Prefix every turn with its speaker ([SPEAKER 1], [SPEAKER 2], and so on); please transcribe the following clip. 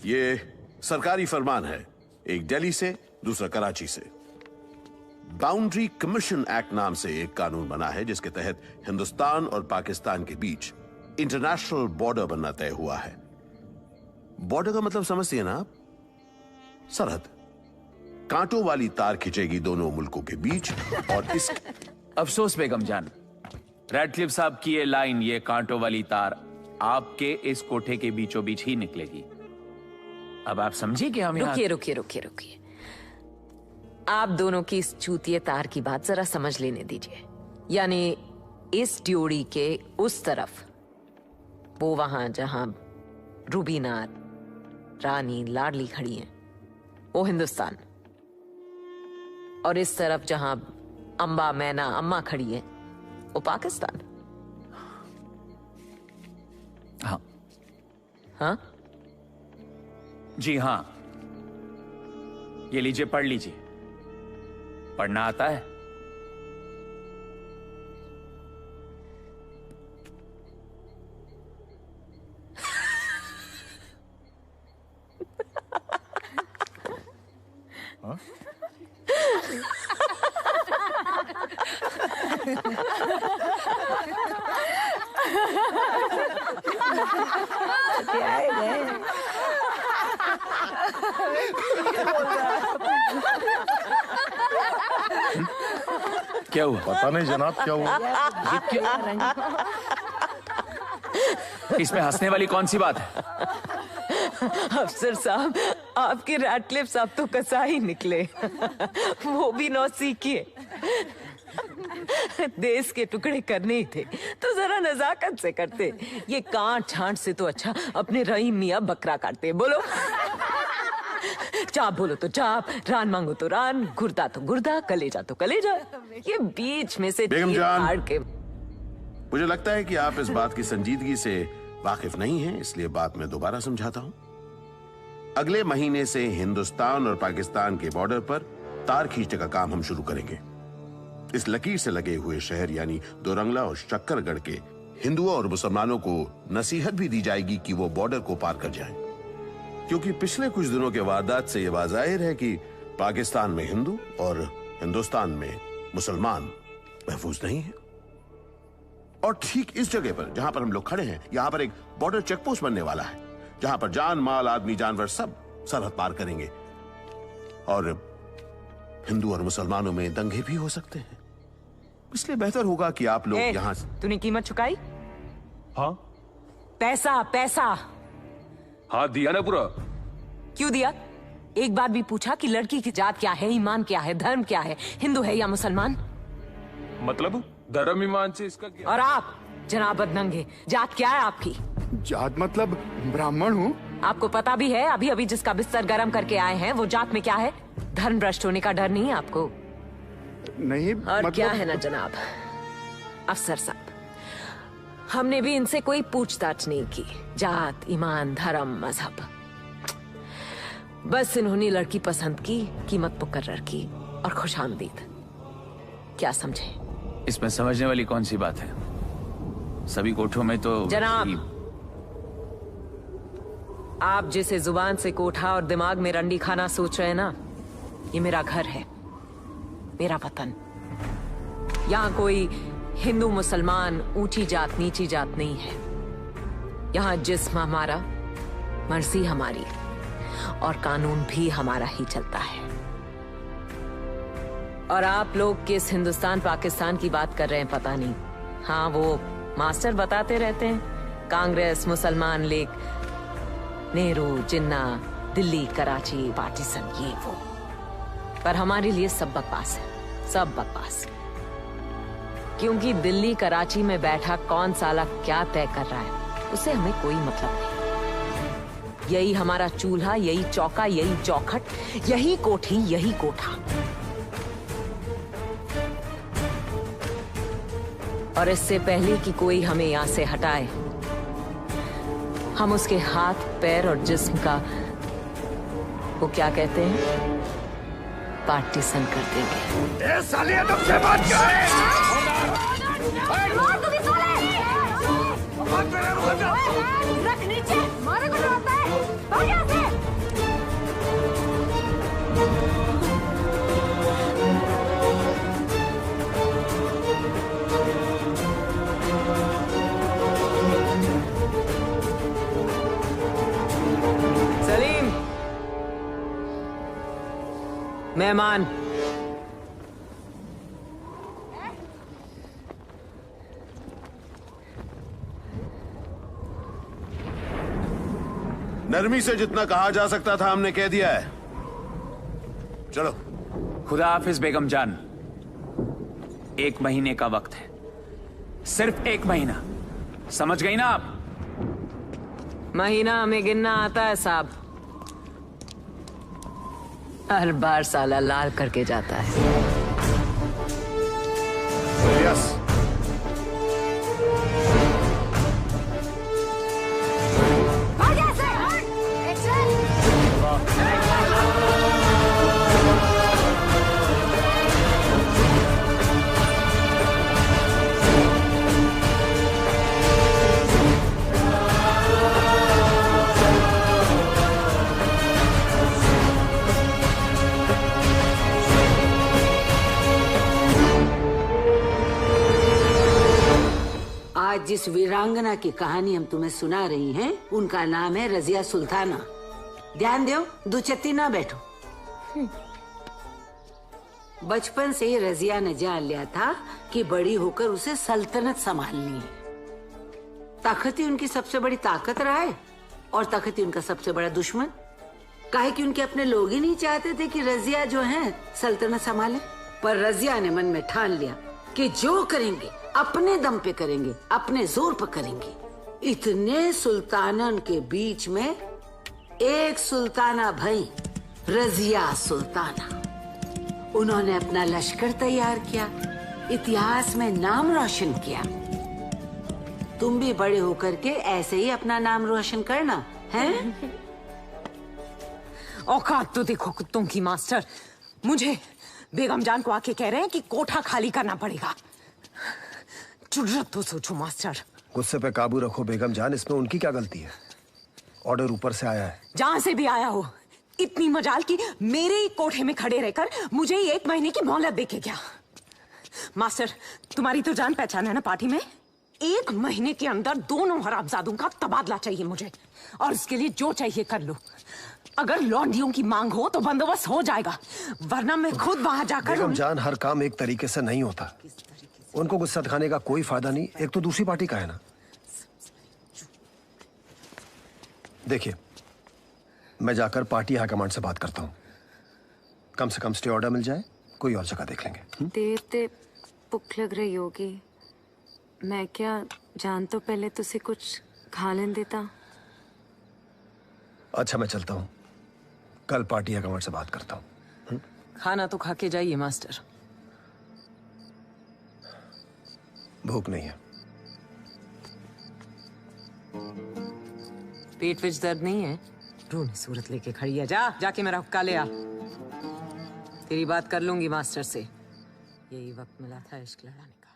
[SPEAKER 1] ये सरकारी फरमान है, एक दिल्ली से दूसरा कराची से। बाउंड्री कमीशन एक्ट नाम से एक कानून बना है जिसके तहत हिंदुस्तान और पाकिस्तान के बीच इंटरनेशनल बॉर्डर बनना तय हुआ है। बॉर्डर का मतलब समझती है ना आप? सरहद। कांटों वाली तार खिंचेगी दोनों मुल्कों के बीच और इस
[SPEAKER 2] अफसोस बेगम जान, रैडक्लिफ साहब की ये लाइन, ये कांटों वाली तार आपके इस कोठे के बीचों बीच ही निकलेगी। अब आप समझिए कि हम
[SPEAKER 3] रुकिए। आप दोनों की इस चूतिए तार की बात जरा समझ लेने दीजिए। यानी इस ड्योढ़ी के उस तरफ, वो वहां जहां रूबीना, रानी, लाडली खड़ी हैं, वो हिंदुस्तान। और इस तरफ जहां अम्बा, मैना, अम्मा खड़ी है, वो पाकिस्तान।
[SPEAKER 2] हाँ
[SPEAKER 3] हाँ
[SPEAKER 2] जी हाँ, ये लीजिए, पढ़ लीजिए। पढ़ना आता है?
[SPEAKER 4] हाँ?
[SPEAKER 2] क्या हुआ?
[SPEAKER 4] पता नहीं जनाब, क्या हुआ?
[SPEAKER 2] इसमें हंसने वाली कौन सी बात है?
[SPEAKER 3] अफसर साहब, आपके रैडक्लिफ साहब तो कसाई निकले। वो भी नौसीखिए। देश के टुकड़े करने ही थे तो जरा नजाकत से करते। ये कांट छांट से तो अच्छा अपने रहीम मियाँ बकरा काटते। बोलो, चाप बोलो तो चाप, रान मांगो तो रान, गुर्दा तो गुर्दा, कलेजा तो कलेजा। ये बीच में से
[SPEAKER 1] बेगम जान,
[SPEAKER 3] फाड़ के।
[SPEAKER 1] मुझे लगता है कि आप इस बात की संजीदगी से वाकिफ नहीं हैं, इसलिए बात मैं दोबारा समझाता हूं। अगले महीने से हिंदुस्तान और पाकिस्तान के बॉर्डर पर तार खींचने का काम हम शुरू करेंगे। इस लकीर से लगे हुए शहर यानी दोरंगला और शक्करगढ़ के हिंदुओं और मुसलमानों को नसीहत भी दी जाएगी कि वो बॉर्डर को पार कर जाएं, क्योंकि पिछले कुछ दिनों के वारदात से यह वाज़ाहिर है कि पाकिस्तान में हिंदू और हिंदुस्तान में मुसलमान महफूज नहीं है। और ठीक इस जगह पर जहां पर हम लोग खड़े हैं, यहां पर एक बॉर्डर चेक पोस्ट बनने वाला है, जहां पर जान, माल, आदमी, जानवर सब सरहद पार करेंगे। और हिंदू और मुसलमानों में दंगे भी हो सकते हैं, इसलिए बेहतर होगा कि आप लोग यहां से।
[SPEAKER 3] तूने कीमत चुकाई?
[SPEAKER 4] हाँ
[SPEAKER 3] पैसा
[SPEAKER 4] हाँ, दिया ना पूरा।
[SPEAKER 3] क्यों दिया? एक बार भी पूछा कि लड़की की जात क्या है, ईमान क्या है, धर्म क्या है, हिंदू है या मुसलमान?
[SPEAKER 4] मतलब धर्म ईमान से इसका क्या?
[SPEAKER 3] और आप जनाब बदनंगे, जात क्या है आपकी?
[SPEAKER 5] जात मतलब ब्राह्मण हूँ।
[SPEAKER 3] आपको पता भी है अभी अभी जिसका बिस्तर गर्म करके आए हैं वो जात में क्या है? धर्म भ्रष्ट होने का डर नहीं है आपको?
[SPEAKER 5] नहीं
[SPEAKER 3] और
[SPEAKER 5] मतलब...
[SPEAKER 3] क्या है ना जनाब अफसर साहब, हमने भी इनसे कोई पूछताछ नहीं की, जात, ईमान, धर्म, मजहब। बस इन्होंने लड़की पसंद की, कीमत मुकर्रर की और खुशामदीद। क्या समझे?
[SPEAKER 2] इसमें समझने वाली कौन सी बात है? सभी कोठों में तो
[SPEAKER 3] जनाब, आप जिसे जुबान से कोठा और दिमाग में रंडी खाना सोच रहे हैं ना, ये मेरा घर है, मेरा वतन। यहाँ कोई हिंदू मुसलमान, ऊंची जात नीची जात नहीं है। यहाँ जिस्म हमारा, मर्जी हमारी और कानून भी हमारा ही चलता है। और आप लोग किस हिंदुस्तान पाकिस्तान की बात कर रहे हैं पता नहीं। हाँ, वो मास्टर बताते रहते हैं, कांग्रेस, मुसलमान लीग, नेहरू, जिन्ना, दिल्ली, कराची, पार्टीशन, ये वो। पर हमारे लिए सब बकवास है, सब बकवास। क्योंकि दिल्ली कराची में बैठा कौन साला क्या तय कर रहा है, उससे हमें कोई मतलब नहीं। यही हमारा चूल्हा, यही चौका, यही चौखट, यही कोठी, यही कोठा। और इससे पहले कि कोई हमें यहां से हटाए, हम उसके हाथ, पैर और जिस्म का वो क्या कहते हैं, पार्टीशन कर देंगे।
[SPEAKER 5] ए साले, अदब से बात कर।
[SPEAKER 6] रख नीचे, मारे को डरता है। भाग यहाँ से।
[SPEAKER 3] मेहमान।
[SPEAKER 1] नरमी से जितना कहा जा सकता था हमने कह दिया है। चलो।
[SPEAKER 2] खुदा हाफिज बेगम जान, 1 महीने का वक्त है, सिर्फ 1 महीना, समझ गई ना आप?
[SPEAKER 3] महीना हमें गिनना आता है साहब, हर बार साला लाल करके जाता है।
[SPEAKER 1] यस।
[SPEAKER 6] आज जिस वीरांगना की कहानी हम तुम्हें सुना रही हैं, उनका नाम है रजिया सुल्ताना। ध्यान दो, दुचत्ती ना बैठो। बचपन से ही रजिया ने जान लिया था कि बड़ी होकर उसे सल्तनत संभालनी है। ताकत ही उनकी सबसे बड़ी ताकत रहा है और ताकत ही उनका सबसे बड़ा दुश्मन। काहे कि उनके अपने लोग ही नहीं चाहते थे कि रजिया जो है सल्तनत संभाले। पर रजिया ने मन में ठान लिया कि जो करेंगे अपने दम पे करेंगे, अपने जोर पर करेंगे। इतने सुल्तानन के बीच में एक सुल्ताना भई, रजिया सुल्ताना। उन्होंने अपना लश्कर तैयार किया, इतिहास में नाम रोशन किया। तुम भी बड़े होकर के ऐसे ही अपना नाम रोशन करना है।
[SPEAKER 7] औकात तो देखो कुत्तों की मास्टर। मुझे बेगम जान को आके कह रहे हैं कि कोठा खाली करना पड़ेगा। जुर्रत तो सोचो मास्टर।
[SPEAKER 8] गुस्से पे काबू रखो बेगम जान, इसमें उनकी क्या गलती है? ऑर्डर ऊपर से आया है।
[SPEAKER 7] जहां से भी आया हो, इतनी मजाल की मेरे ही कोठे में खड़े रहकर मुझे ही 1 महीने की मोहलत देके क्या? मास्टर, तुम्हारी तो जान पहचान है ना पार्टी में। 1 महीने के अंदर दोनों हरामजादों का तबादला चाहिए मुझे, और इसके लिए जो चाहिए कर लो। अगर लौंडियों की मांग हो तो बंदोबस्त हो जाएगा, वरना मैं खुद वहां जाकर।
[SPEAKER 8] बेगम जान, हर काम एक तरीके से नहीं होता। उनको गुस्सा दिखाने का कोई फायदा नहीं। एक तो दूसरी पार्टी का है ना। देखिए, मैं जाकर पार्टी हाईकमांड से बात करता हूँ। कम से कम स्टे ऑर्डर मिल जाए, कोई और जगह देख लेंगे।
[SPEAKER 9] देवते भुख लग रही होगी। मैं क्या जान तो पहले तुझे कुछ खा लेने देता।
[SPEAKER 8] अच्छा, मैं चलता हूँ, कल पार्टी हाईकमांड से बात करता हूँ।
[SPEAKER 3] खाना तो खा के जाइए मास्टर।
[SPEAKER 8] भूख नहीं है।
[SPEAKER 3] पेट विच दर्द नहीं है? रोनी सूरत लेके खड़ी है। जाके मेरा हुक्का ले आ। तेरी बात कर लूंगी मास्टर से। यही वक्त मिला था इश्क लड़ाने का।